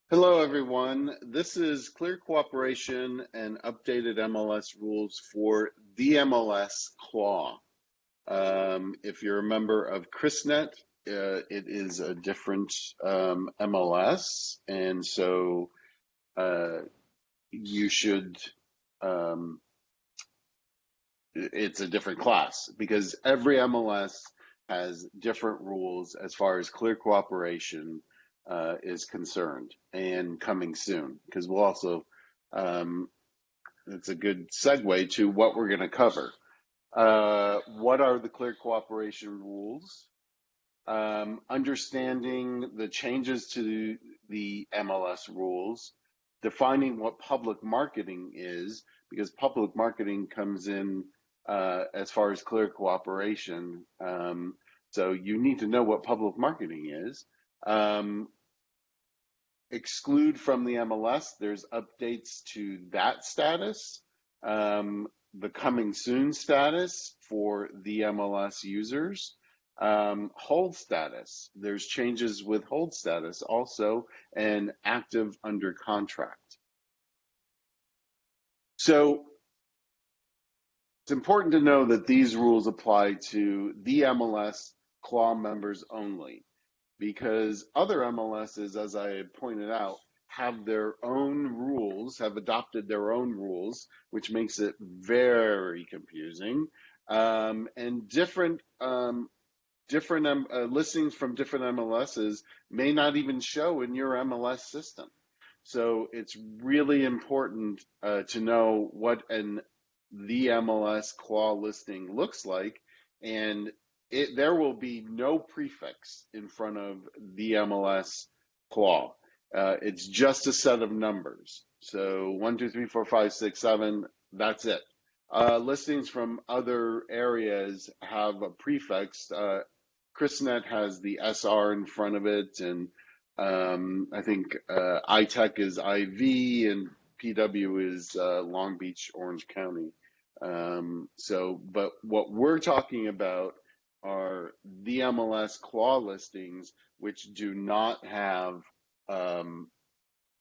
Hello, everyone. This is Clear Cooperation and updated MLS rules for the MLS Claw. If you're a member of ChrisNet, it is a different MLS, and so you should, it's a different class because every MLS has different rules as far as clear cooperation is concerned, and coming soon, because we'll also, it's a good segue to what we're going to cover. What are the clear cooperation rules? Understanding the changes to the MLS rules, defining what public marketing is, because public marketing comes in as far as clear cooperation. So you need to know what public marketing is. Exclude from the MLS, there's updates to that status. The coming soon status for the MLS users. Hold status, there's changes with hold status also, and active under contract. So it's important to know that these rules apply to the MLS Claw members only, because other MLSs, as I had pointed out, have their own rules, have adopted their own rules, which makes it very confusing. And different listings from different MLSs may not even show in your MLS system. So it's really important to know what the MLS Claw listing looks like, and there will be no prefix in front of the MLS Claw. It's just a set of numbers. So 1, 2, 3, 4, 5, 6, 7, that's it. Listings from other areas have a prefix. ChrisNet has the SR in front of it, and I think iTech is IV, and PW is Long Beach, Orange County. But what we're talking about are the MLS Claw listings, which do not have,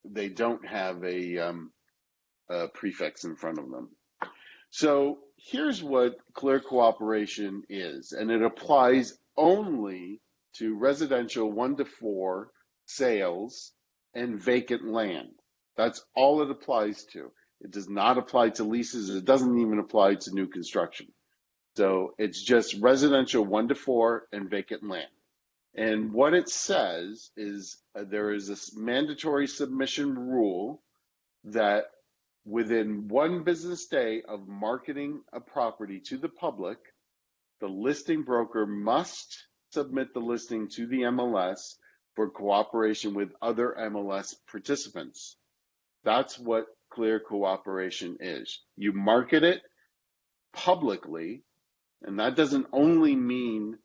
they don't have a prefix in front of them. So here's what clear cooperation is, and it applies only to residential 1 to 4 sales and vacant land. That's all it applies to. It does not apply to leases. It doesn't even apply to new construction. So it's just residential 1 to 4 and vacant land. And what it says is there is this mandatory submission rule that within 1 business day of marketing a property to the public, the listing broker must submit the listing to the MLS for cooperation with other MLS participants. That's what clear cooperation is. You market it publicly, and that doesn't only mean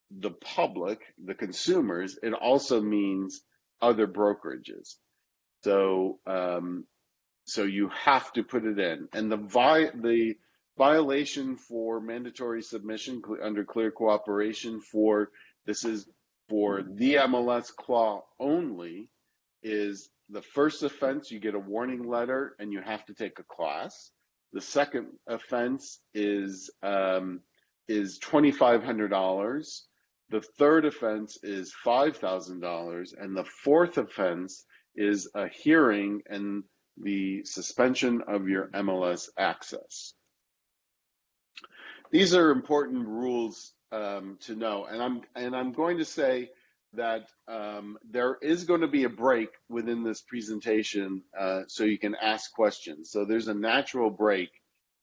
the public, the consumers, it also means other brokerages. So you have to put it in. And the violation for mandatory submission under clear cooperation for, this is for the MLS Claw only, is the first offense, you get a warning letter and you have to take a class. The second offense is $2,500. The third offense is $5,000, and the fourth offense is a hearing and the suspension of your MLS access. These are important rules to know, and I'm going to say that there is going to be a break within this presentation so you can ask questions. So there's a natural break,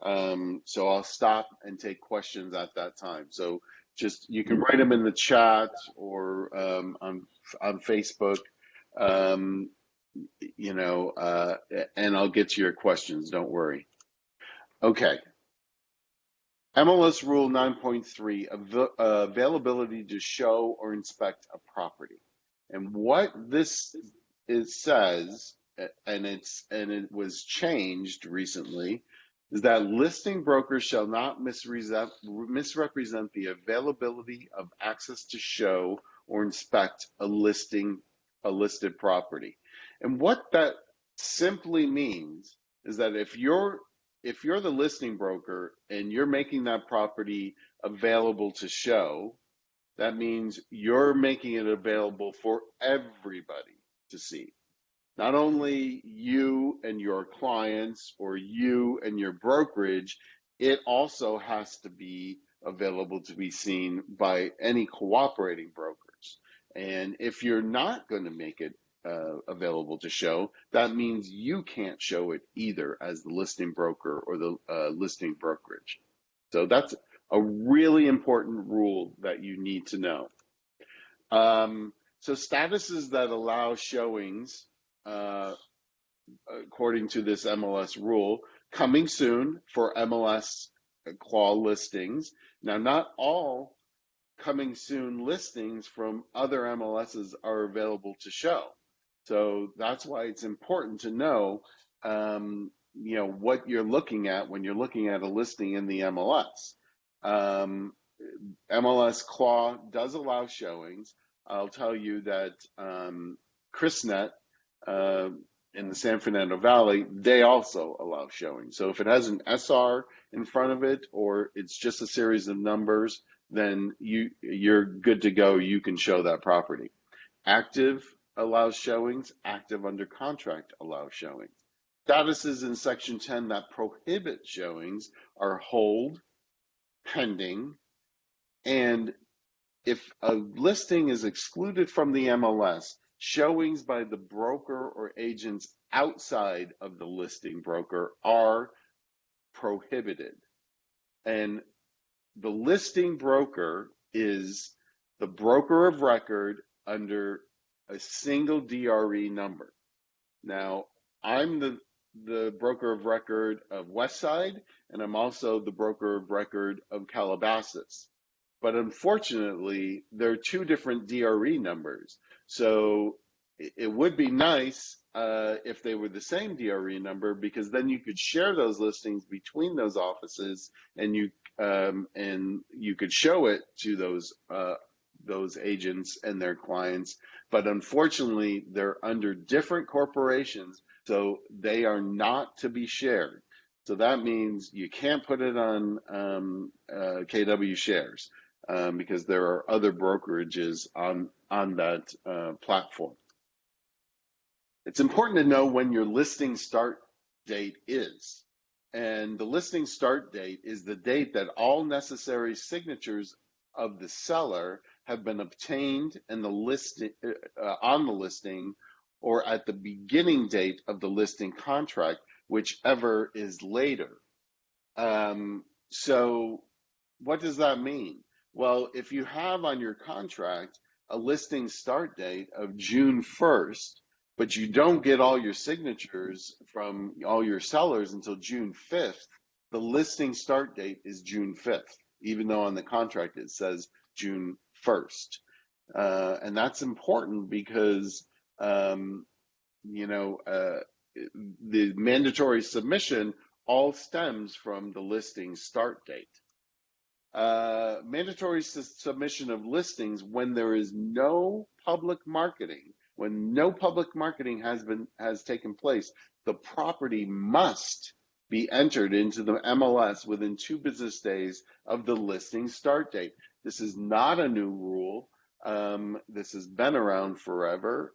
so I'll stop and take questions at that time. So just, you can write them in the chat or on Facebook, and I'll get to your questions, don't worry. Okay. MLS Rule 9.3, availability to show or inspect a property. And what this says, and it was changed recently, is that listing brokers shall not misrepresent the availability of access to show or inspect a listed property. And what that simply means is that if you're the listing broker and you're making that property available to show, that means you're making it available for everybody to see. Not only you and your clients or you and your brokerage, it also has to be available to be seen by any cooperating brokers. And if you're not going to make it available to show, that means you can't show it either as the listing broker or the listing brokerage. So that's a really important rule that you need to know. So statuses that allow showings, according to this MLS rule, coming soon for MLS claw listings. Now, not all coming soon listings from other MLSs are available to show. So that's why it's important to know, what you're looking at when you're looking at a listing in the MLS. MLS Claw does allow showings. I'll tell you that ChrisNet in the San Fernando Valley, they also allow showings. So if it has an SR in front of it or it's just a series of numbers, then you're good to go. You can show that property. Active allows showings. Active under contract allows showings. Statuses in Section 10 that prohibit showings are hold, pending, and if a listing is excluded from the MLS, showings by the broker or agents outside of the listing broker are prohibited. And the listing broker is the broker of record under a single DRE number. Now, I'm the broker of record of Westside, and I'm also the broker of record of Calabasas. But unfortunately, there are two different DRE numbers. So it would be nice if they were the same DRE number, because then you could share those listings between those offices, and you could show it to those agents and their clients. But unfortunately, they're under different corporations, so they are not to be shared. So that means you can't put it on KW Shares. Because there are other brokerages on that platform. It's important to know when your listing start date is. And the listing start date is the date that all necessary signatures of the seller have been obtained and the listing on the listing, or at the beginning date of the listing contract, whichever is later. So what does that mean? Well, if you have on your contract a listing start date of June 1st, but you don't get all your signatures from all your sellers until June 5th, the listing start date is June 5th, even though on the contract it says June 1st. And that's important because, the mandatory submission all stems from the listing start date. Mandatory submission of listings when there is no public marketing, when no public marketing has taken place, the property must be entered into the MLS within 2 business days of the listing start date. This is not a new rule. This has been around forever.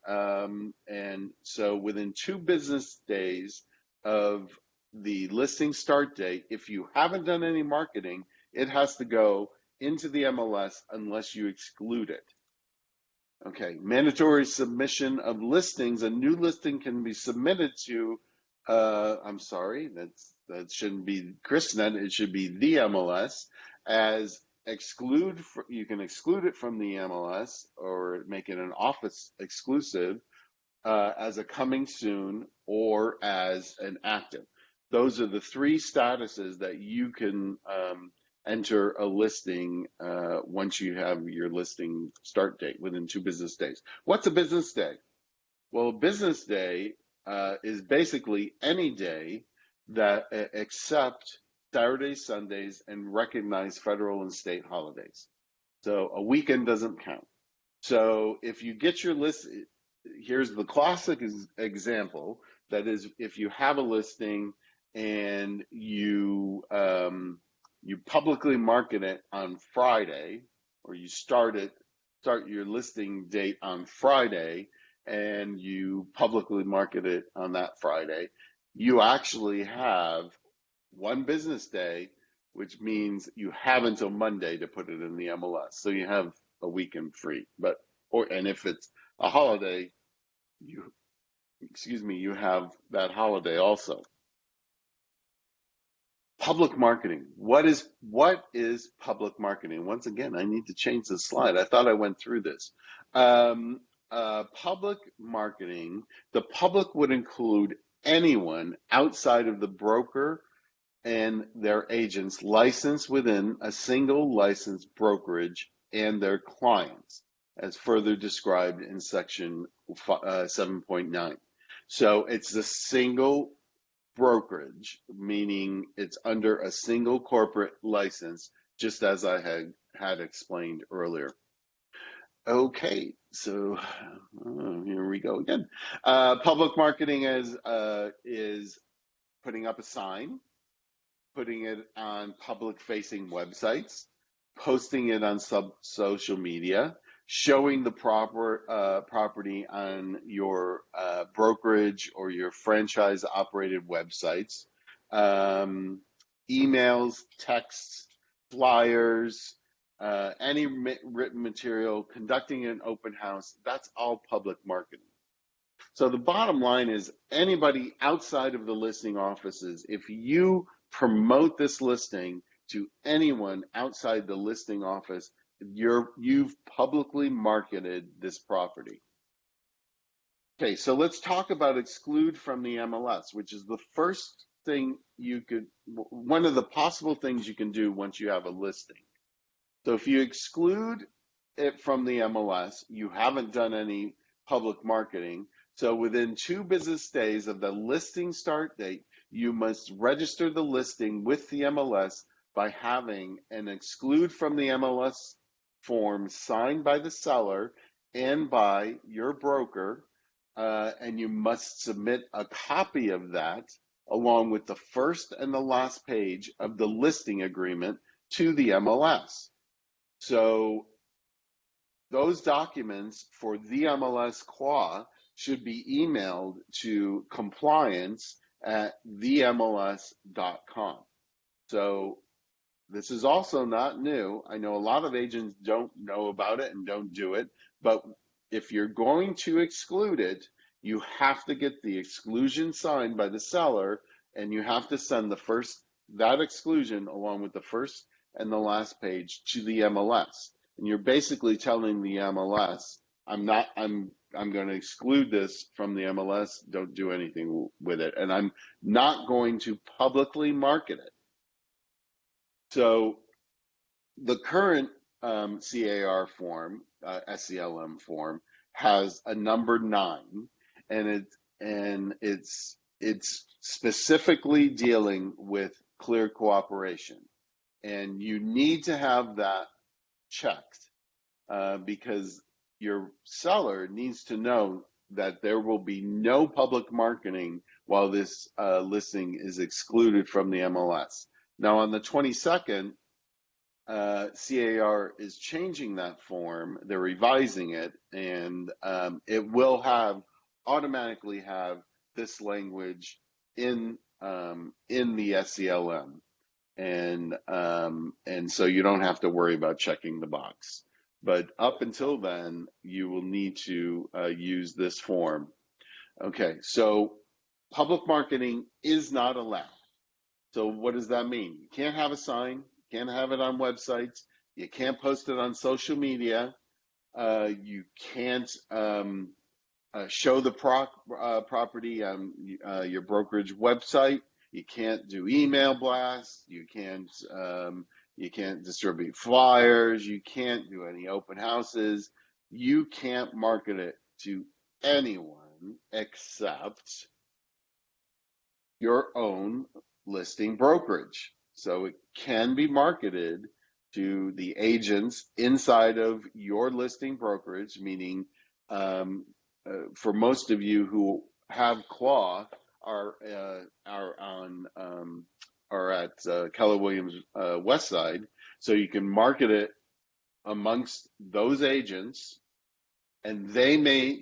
And so within 2 business days of the listing start date, if you haven't done any marketing, it has to go into the MLS unless you exclude it. Okay, mandatory submission of listings. A new listing can be submitted to, that shouldn't be ChrisNet, it should be the MLS, as exclude, you can exclude it from the MLS or make it an office exclusive as a coming soon or as an active. Those are the 3 statuses that you can enter a listing once you have your listing start date within 2 business days. What's a business day? Well, a business day is basically any day that except Saturdays, Sundays, and recognized federal and state holidays. So a weekend doesn't count. So if you get your list, here's the classic example. That is, if you have a listing and you publicly market it on Friday, or you start your listing date on Friday, and you publicly market it on that Friday, you actually have one business day, which means you have until Monday to put it in the MLS. So you have a weekend free. And if it's a holiday, you you have that holiday also. Public marketing. What is public marketing? Once again, I need to change the slide. I thought I went through this. Public marketing, the public would include anyone outside of the broker and their agents licensed within a single licensed brokerage and their clients, as further described in section 7.9. So it's a single brokerage, meaning it's under a single corporate license, just as I had explained earlier. Okay, so here we go again. Public marketing is putting up a sign, putting it on public-facing websites, posting it on social media, showing the property on your brokerage or your franchise-operated websites, emails, texts, flyers, any written material, conducting an open house. That's all public marketing. So the bottom line is, anybody outside of the listing offices, if you promote this listing to anyone outside the listing office, you've publicly marketed this property. Okay, so let's talk about exclude from the MLS, which is the first thing one of the possible things you can do once you have a listing. So if you exclude it from the MLS, you haven't done any public marketing. So within 2 business days of the listing start date, you must register the listing with the MLS by having an exclude from the MLS form signed by the seller and by your broker, and you must submit a copy of that along with the first and the last page of the listing agreement to the MLS. So those documents for the MLS CLA should be emailed to compliance@themls.com. So this is also not new. I know a lot of agents don't know about it and don't do it, but if you're going to exclude it, you have to get the exclusion signed by the seller, and you have to send that exclusion along with the first and the last page to the MLS. And you're basically telling the MLS, I'm going to exclude this from the MLS. Don't do anything with it. And I'm not going to publicly market it. So the current CAR form, SCLM form, has a number 9, and it's specifically dealing with clear cooperation. And you need to have that checked because your seller needs to know that there will be no public marketing while this listing is excluded from the MLS. Now, on the 22nd, CAR is changing that form. They're revising it, and it will automatically have this language in the SCLM. And so you don't have to worry about checking the box. But up until then, you will need to use this form. Okay, so public marketing is not allowed. So what does that mean? You can't have a sign, you can't have it on websites, you can't post it on social media, you can't show the property on your brokerage website. You can't do email blasts. You can't distribute flyers. You can't do any open houses. You can't market it to anyone except your own listing brokerage. So it can be marketed to the agents inside of your listing brokerage, meaning for most of you who have Claw are on are at Keller Williams West Side, so you can market it amongst those agents, and they may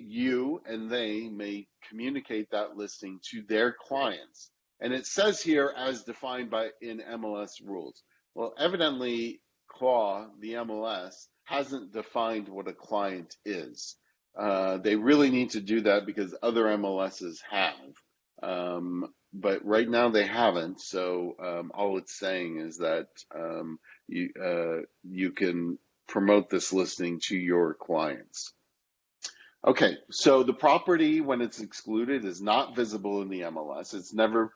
communicate that listing to their clients. And it says here as defined by in MLS rules. Well, evidently, Claw, the MLS, hasn't defined what a client is. They really need to do that because other MLSs have. But right now they haven't. So all it's saying is that you can promote this listing to your clients. Okay, so the property, when it's excluded, is not visible in the MLS. It's never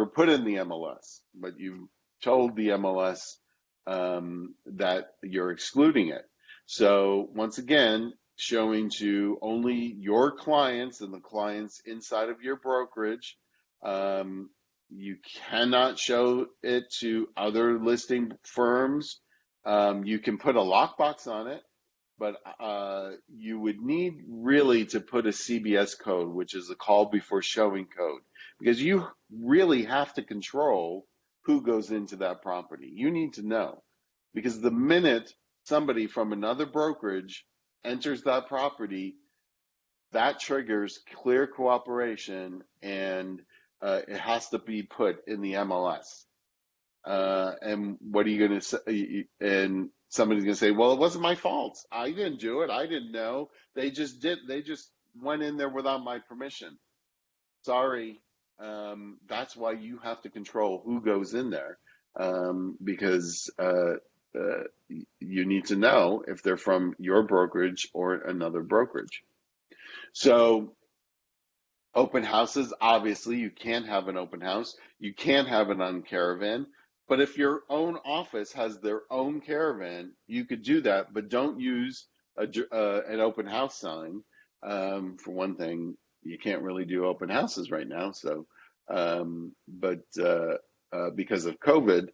put in the MLS, but you've told the MLS that you're excluding it. So once again, showing to only your clients and the clients inside of your brokerage. You cannot show it to other listing firms. You can put a lockbox on it, but you would need really to put a CBS code, which is a call before showing code, because you really have to control who goes into that property. You need to know, because the minute somebody from another brokerage enters that property, that triggers clear cooperation, and it has to be put in the MLS. And what are you going to say? And somebody's going to say, well, it wasn't my fault. I didn't do it. I didn't know. They just went in there without my permission. Sorry. That's why you have to control who goes in there, because you need to know if they're from your brokerage or another brokerage. So open houses, obviously, you can't have an open house. You can't have it on Caravan. But if your own office has their own Caravan, you could do that, but don't use an open house sign. For one thing, you can't really do open houses right now. So, because of COVID,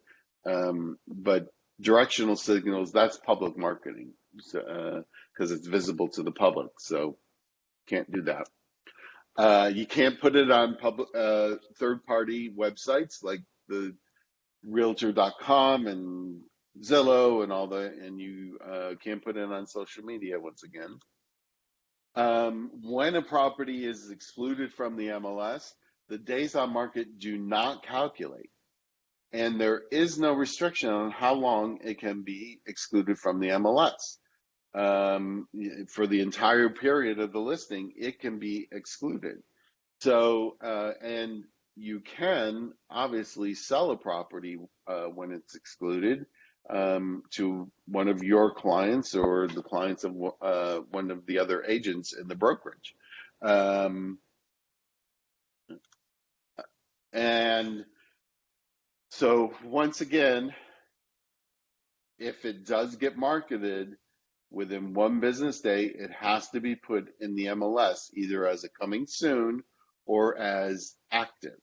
but directional signals, that's public marketing, because it's visible to the public. So can't do that. You can't put it on public third-party websites like the Realtor.com and Zillow and all that, and you can't put it on social media once again. When a property is excluded from the MLS, the days on market do not calculate, and there is no restriction on how long it can be excluded from the MLS. For the entire period of the listing, it can be excluded. So, and you can obviously sell a property when it's excluded to one of your clients or the clients of one of the other agents in the brokerage. And so once again, if it does get marketed within one business day, it has to be put in the MLS, either as a coming soon or as active.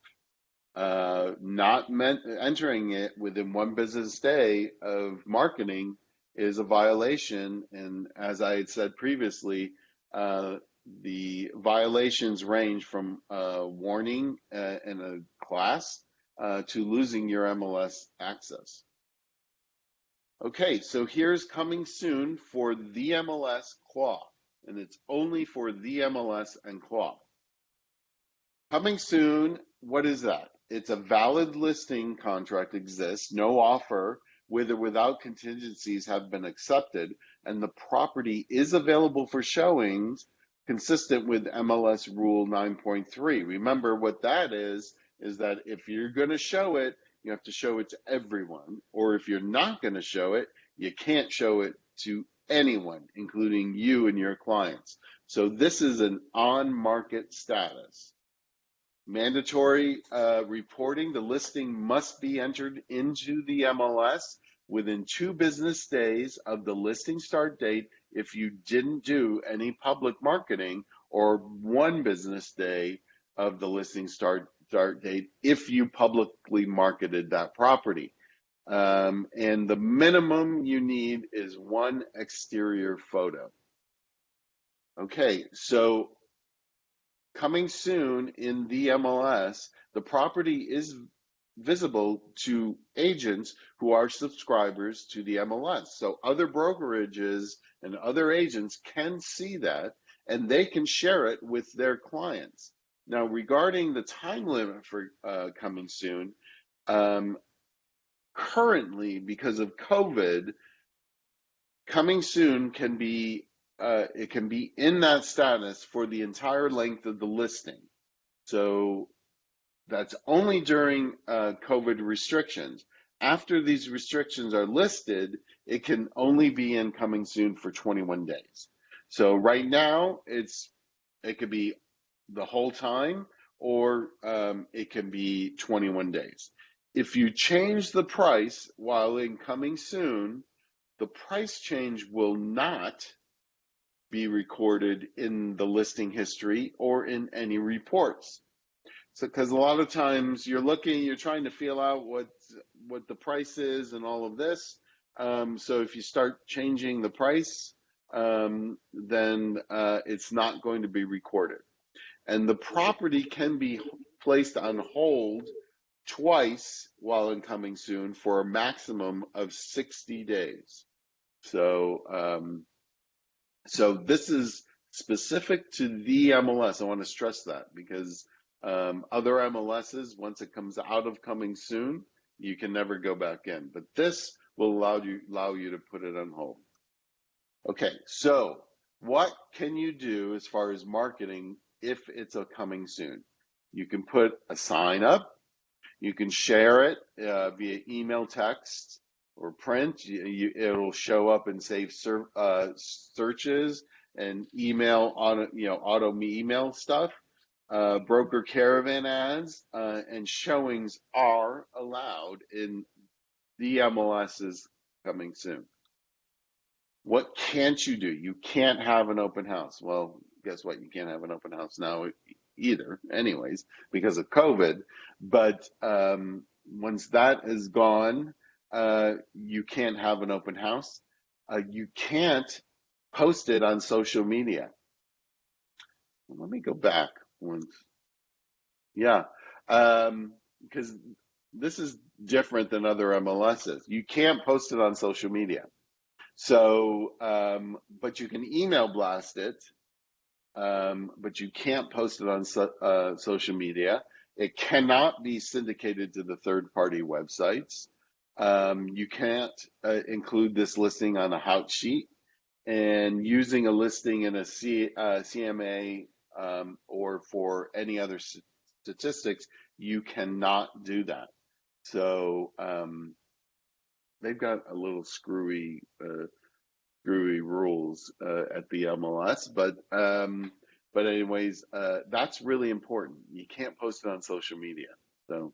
Entering it within one business day of marketing is a violation. And as I had said previously, the violations range from warning in a class to losing your MLS access. Okay, so here's coming soon for the MLS Claw, and it's only for the MLS and Claw. Coming soon, what is that? It's a valid listing contract exists, no offer with or without contingencies have been accepted, and the property is available for showings consistent with MLS Rule 9.3. Remember what that is that if you're going to show it, you have to show it to everyone, or if you're not going to show it, you can't show it to anyone, including you and your clients. So this is an on-market status. Mandatory reporting, the listing must be entered into the MLS within 2 business days of the listing start date if you didn't do any public marketing, or 1 business day of the listing start date if you publicly marketed that property. And the minimum you need is one exterior photo. Okay, so coming soon in the MLS, the property is visible to agents who are subscribers to the MLS. So other brokerages and other agents can see that and they can share it with their clients. Now, regarding the time limit for coming soon, um, currently, because of COVID, coming soon can be it can be in that status for the entire length of the listing. So that's only during COVID restrictions. After these restrictions are listed, it can only be in coming soon for 21 days. So right now, it could be the whole time, or it can be 21 days. If you change the price while in coming soon, the price change will not be recorded in the listing history or in any reports. So, because a lot of times you're trying to feel out what the price is and all of this. So if you start changing the price, then it's not going to be recorded. And the property can be placed on hold twice while in coming soon for a maximum of 60 days. So this is specific to the MLS. I want to stress that because other MLSs, once it comes out of coming soon, you can never go back in. But this will allow you to put it on hold. Okay, so what can you do as far as marketing if it's a coming soon? You can put a sign up. You can share it via email, text, or print. It'll show up in saved searches and email auto email stuff. Broker caravan ads and showings are allowed in the MLSs coming soon. What can't you do? You can't have an open house. Well, guess what? You can't have an open house now either, anyways, because of COVID. But once that is gone, you can't have an open house. You can't post it on social media. Let me go back once. Yeah, because this is different than other MLSs. You can't post it on social media. So, but you can email blast it, but you can't post it on social media. It cannot be syndicated to the third-party websites. You can't include this listing on a house sheet, and using a listing in a CMA or for any other statistics, you cannot do that. So they've got a little screwy rules at the MLS, but anyways, that's really important. You can't post it on social media, so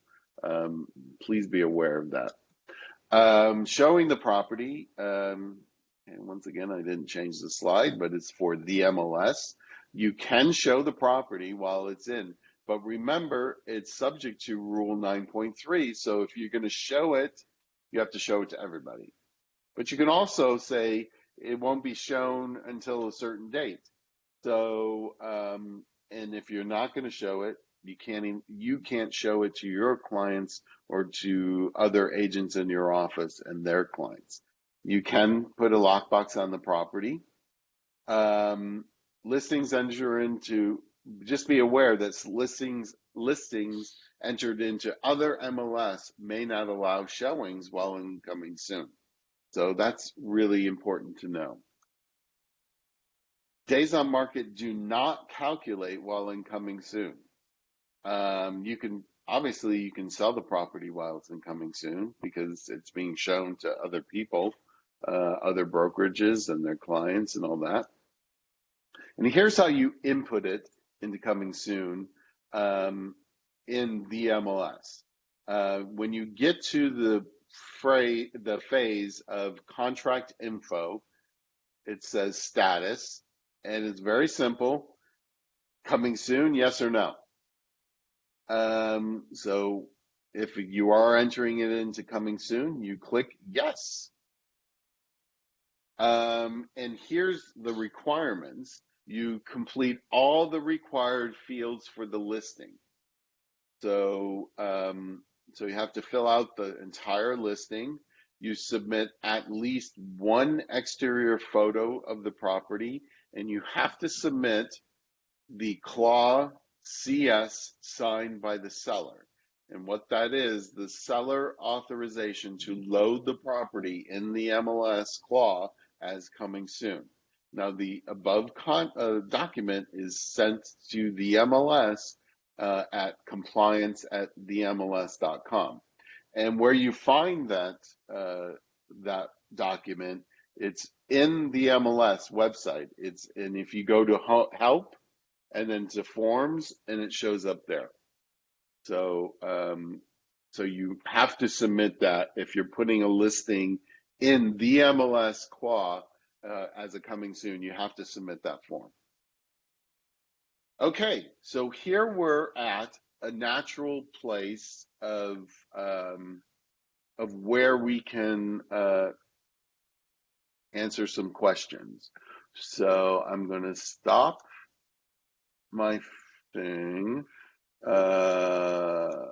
please be aware of that. Showing the property, and once again, I didn't change the slide, but it's for the MLS. You can show the property while it's in, but remember, it's subject to Rule 9.3. So if you're going to show it, you have to show it to everybody. But you can also say it won't be shown until a certain date. So, and if you're not going to show it, you can't show it to your clients or to other agents in your office and their clients. You can put a lockbox on the property. Listings enter into, just be aware that listings entered into other MLS may not allow showings while in coming soon. So that's really important to know. Days on market do not calculate while in coming soon. You can sell the property while it's in coming soon because it's being shown to other people, other brokerages and their clients and all that. And here's how you input it into coming soon in the MLS. When you get to the phase of contract info, it says status, and it's very simple. Coming soon, yes or no. So if you are entering it into coming soon, you click yes. And here's the requirements. You complete all the required fields for the listing. So, so you have to fill out the entire listing. You submit at least one exterior photo of the property, and you have to submit the clause CS signed by the seller. And what that is, the seller authorization to load the property in the MLS clause as coming soon. Now, the above document is sent to the MLS at compliance@themls.com. And where you find that that document, it's in the MLS website. And if you go to help and then to forms, and it shows up there. So so you have to submit that if you're putting a listing in the MLS clause as a coming soon. You have to submit that form. Okay, so here we're at a natural place of where we can answer some questions. So I'm going to stop my thing. I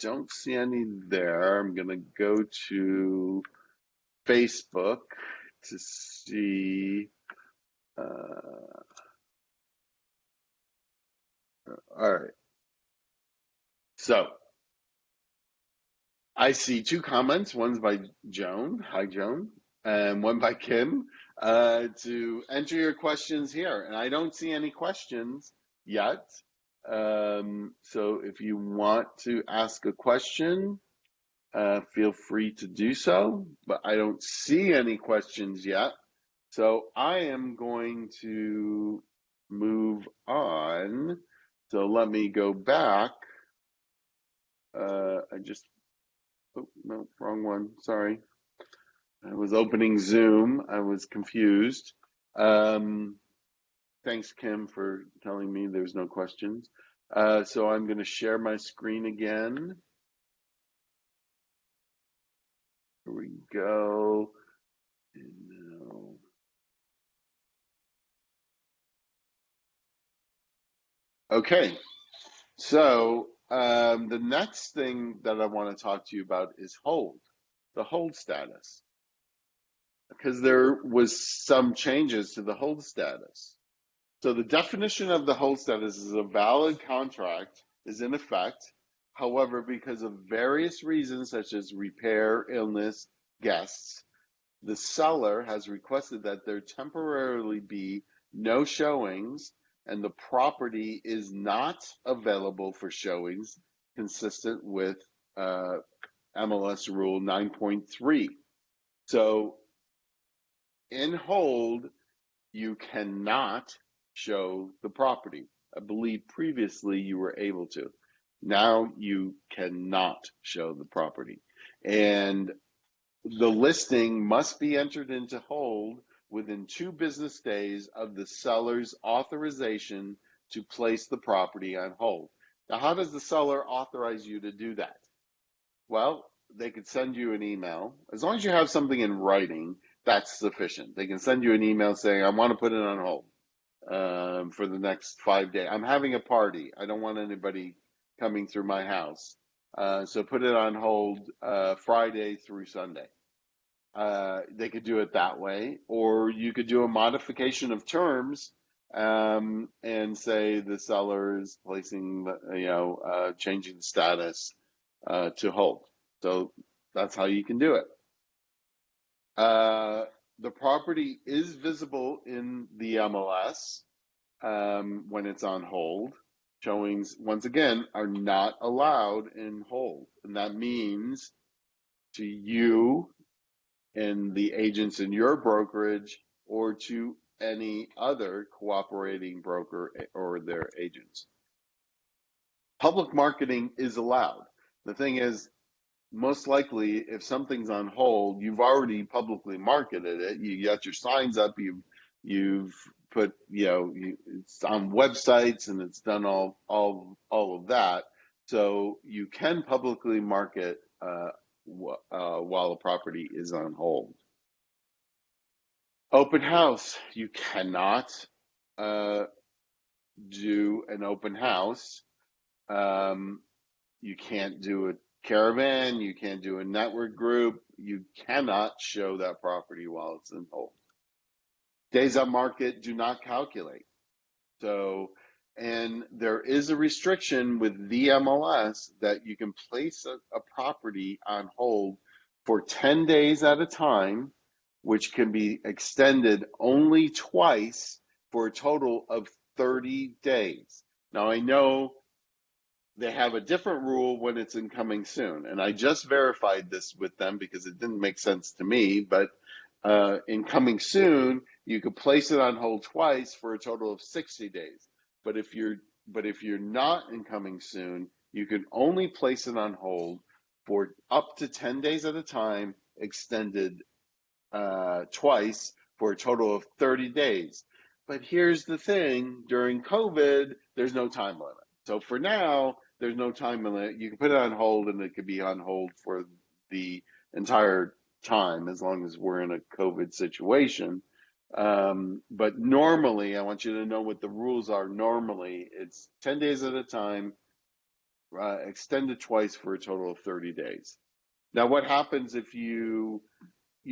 don't see any there. I'm going to go to Facebook to see. All right. So I see two comments. One's by Joan. Hi, Joan. And one by Kim. To enter your questions here. And I don't see any questions yet. So if you want to ask a question, feel free to do so. But I don't see any questions yet. So I am going to move on. So let me go back. Oh, no, wrong one. Sorry. I was opening Zoom. I was confused. Thanks, Kim, for telling me there's no questions. So I'm going to share my screen again. Here we go. Okay. So the next thing that I want to talk to you about is the hold status, because there was some changes to the hold status. So the definition of the hold status is a valid contract is in effect. However, because of various reasons such as repair, illness, guests, the seller has requested that there temporarily be no showings and the property is not available for showings consistent with MLS Rule 9.3. So in hold, you cannot show the property. I believe previously you were able to. Now you cannot show the property. And the listing must be entered into hold within 2 business days of the seller's authorization to place the property on hold. Now, how does the seller authorize you to do that? Well, they could send you an email. As long as you have something in writing, that's sufficient. They can send you an email saying, I want to put it on hold for the next 5 days. I'm having a party. I don't want anybody coming through my house. So put it on hold Friday through Sunday. They could do it that way, or you could do a modification of terms and say the seller is placing, changing the status to hold. So that's how you can do it. The property is visible in the MLS when it's on hold. Showings, once again, are not allowed in hold. And that means to you and the agents in your brokerage or to any other cooperating broker or their agents. Public marketing is allowed. The thing is, most likely, if something's on hold, you've already publicly marketed it. You got your signs up. You've put, it's on websites and it's done all of that. So you can publicly market while a property is on hold. Open house, you cannot uh, do an open house. Um, you can't do a caravan, you can't do a network group, you cannot show that property while it's in hold. Days on market do not calculate. So, and there is a restriction with the MLS that you can place a property on hold for 10 days at a time, which can be extended only twice for a total of 30 days. Now, I know they have a different rule when it's in coming soon. And I just verified this with them because it didn't make sense to me. But in coming soon, you could place it on hold twice for a total of 60 days. But if you're not in coming soon, you can only place it on hold for up to 10 days at a time, extended twice for a total of 30 days. But here's the thing, during COVID, there's no time limit. So for now, there's no time limit. You can put it on hold and it could be on hold for the entire time as long as we're in a COVID situation. But normally, I want you to know what the rules are. Normally, it's 10 days at a time, extended twice for a total of 30 days. Now, what happens if you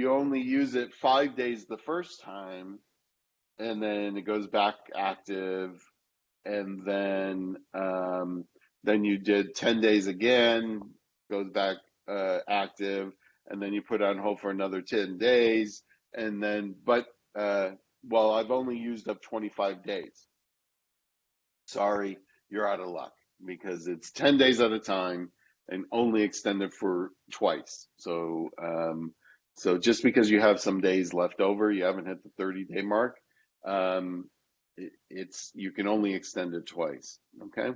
only use it 5 days the first time, and then it goes back active, and then you did 10 days again, goes back active, and then you put it on hold for another 10 days, and then well, I've only used up 25 days. Sorry, you're out of luck because it's 10 days at a time and only extended for twice. So just because you have some days left over, you haven't hit the 30-day mark, you can only extend it twice. Okay.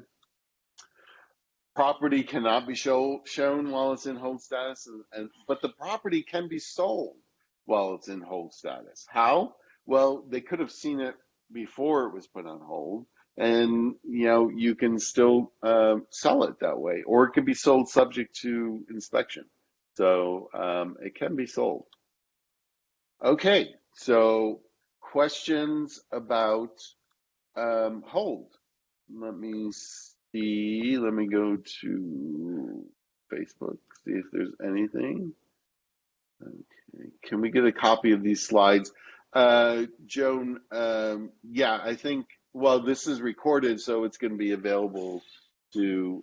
Property cannot be shown while it's in hold status, but the property can be sold while it's in hold status. How? Well, they could have seen it before it was put on hold, and you can still sell it that way, or it can be sold subject to inspection. So it can be sold. Okay, so questions about hold. Let me see. Let me go to Facebook, see if there's anything. Okay. Can we get a copy of these slides? Joan, yeah, I think, well, this is recorded, so it's going to be available to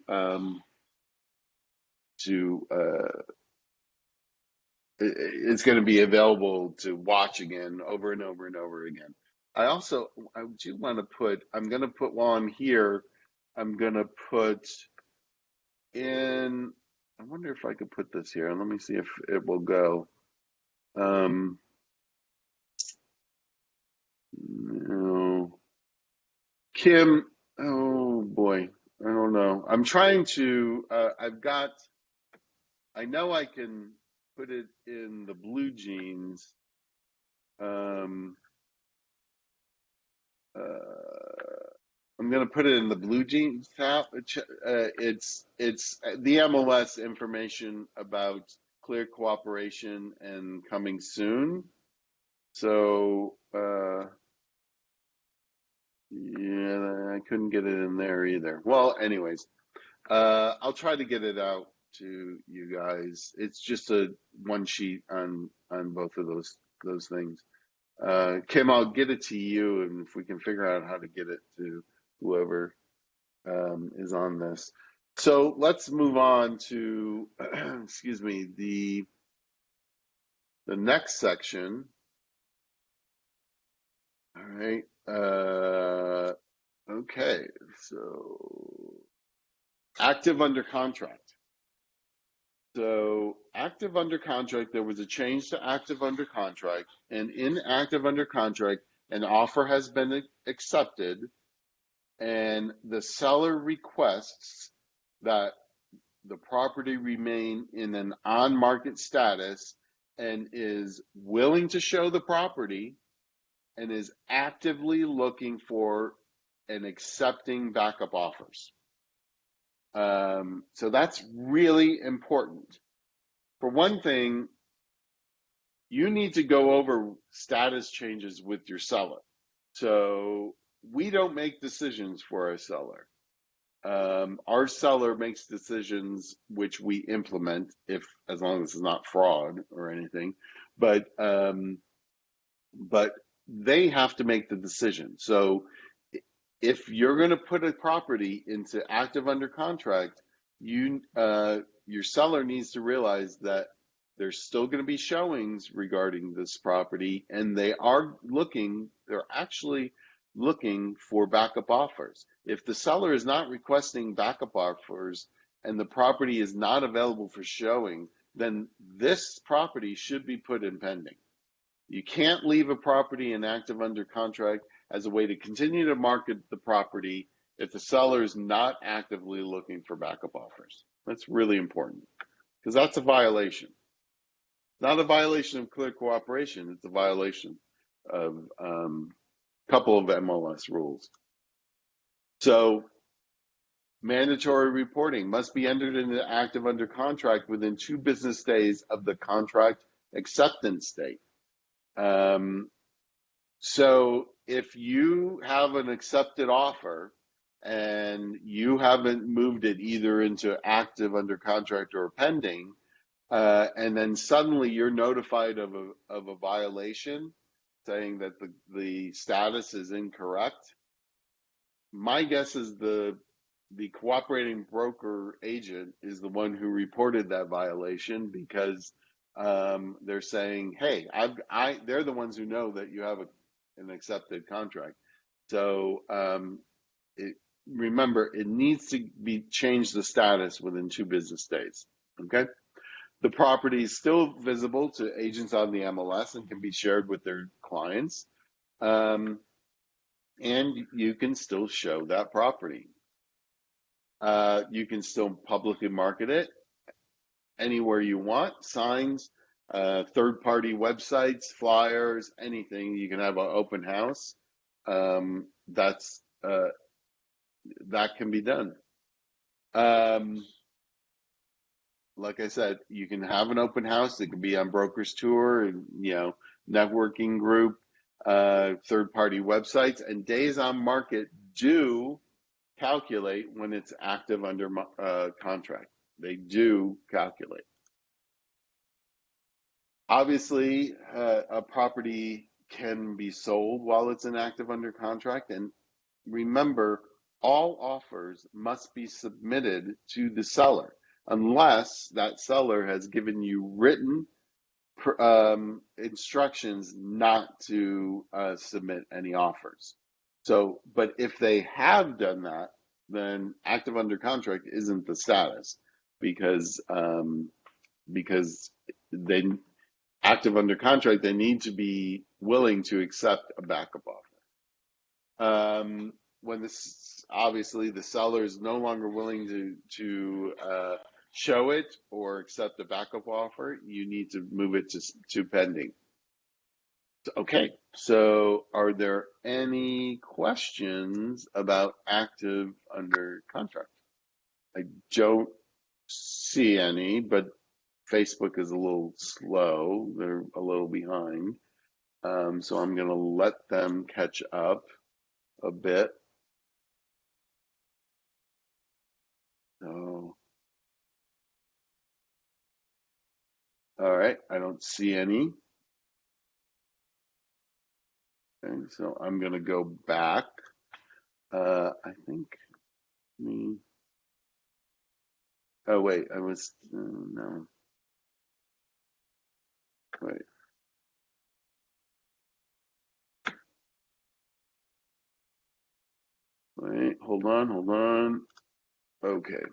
it's going to be available to watch again over and over and over again. I do want to I'm going to put, while I'm here, I'm going to put in, I wonder if I could put this here. Let me see if it will go. No. Kim, oh boy, I don't know. I'm trying to, I know I can put it in the blue jeans. I'm going to put it in the blue jeans tab. It's the MLS information about clear cooperation and coming soon. So yeah, I couldn't get it in there either. Well, anyways, I'll try to get it out to you guys. It's just a one sheet on both of those things. Kim, I'll get it to you, and if we can figure out how to get it to whoever is on this. So let's move on to, excuse me, the next section. All right. Okay. So active under contract. So active under contract, there was a change to active under contract, and in active under contract, an offer has been accepted, and the seller requests that the property remain in an on-market status and is willing to show the property and is actively looking for and accepting backup offers. So that's really important. For one thing, you need to go over status changes with your seller. So we don't make decisions for our seller. Our seller makes decisions which we implement, if as long as it's not fraud or anything. But but they have to make the decision. So if you're going to put a property into active under contract, your seller needs to realize that there's still going to be showings regarding this property, and they're actually looking for backup offers. If the seller is not requesting backup offers and the property is not available for showing, then this property should be put in pending. You can't leave a property in active under contract as a way to continue to market the property if the seller is not actively looking for backup offers. That's really important because that's a violation. Not a violation of clear cooperation, it's a violation of a couple of MLS rules. So, mandatory reporting must be entered into active under contract within 2 business days of the contract acceptance date. So if you have an accepted offer and you haven't moved it either into active under contract or pending, and then suddenly you're notified of a violation saying that the status is incorrect, my guess is the cooperating broker agent is the one who reported that violation because they're saying, hey, they're the ones who know that you have an accepted contract. So remember, it needs to be changed the status within 2 business days. Okay. The property is still visible to agents on the MLS and can be shared with their clients. And you can still show that property. You can still publicly market it anywhere you want, signs, third-party websites, flyers, anything. You can have an open house. That can be done. Like I said, you can have an open house. It can be on Brokers Tour, and networking group, third-party websites, and days on market do calculate when it's active under contract. They do calculate. Obviously, a property can be sold while it's in active under contract. And remember, all offers must be submitted to the seller unless that seller has given you written instructions not to submit any offers. So, but if they have done that, then active under contract isn't the status because they active under contract, they need to be willing to accept a backup offer. When this obviously the seller is no longer willing to show it or accept a backup offer, you need to move it to pending. Okay, so are there any questions about active under contract? I don't see any, but Facebook is a little slow. They're a little behind. So I'm going to let them catch up a bit. So, all right, I don't see any. And so I'm going to go back. I think me. Oh, wait, I was, no. Wait. Wait, hold on. Okay.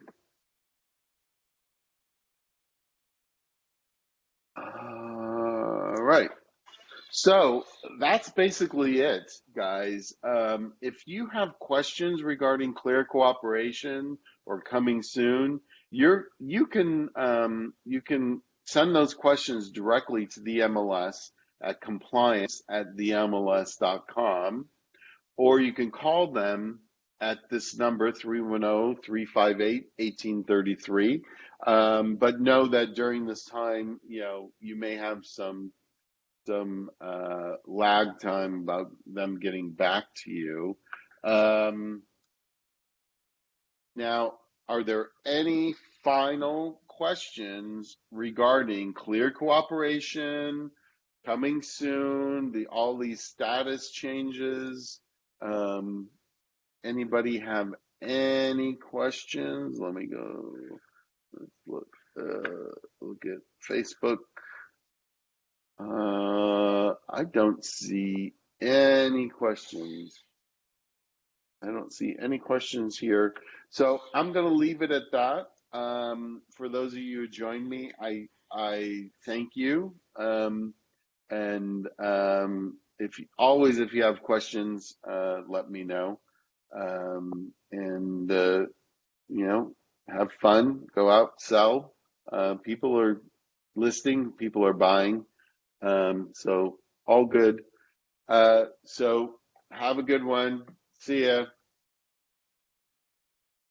All right. So that's basically it, guys. If you have questions regarding clear cooperation or coming soon, you can send those questions directly to the MLS at compliance@themls.com, or you can call them at this number, 310-358-1833. But know that during this time, you may have some lag time about them getting back to you. Now, are there any final questions regarding clear cooperation, coming soon, all these status changes? Anybody have any questions? Let me go. Let's look at Facebook. I don't see any questions. I don't see any questions here. So I'm going to leave it at that. For those of you who joined me, I thank you. And if you have questions, let me know. And have fun. Go out, sell. People are listing. People are buying. So all good. So have a good one. See ya.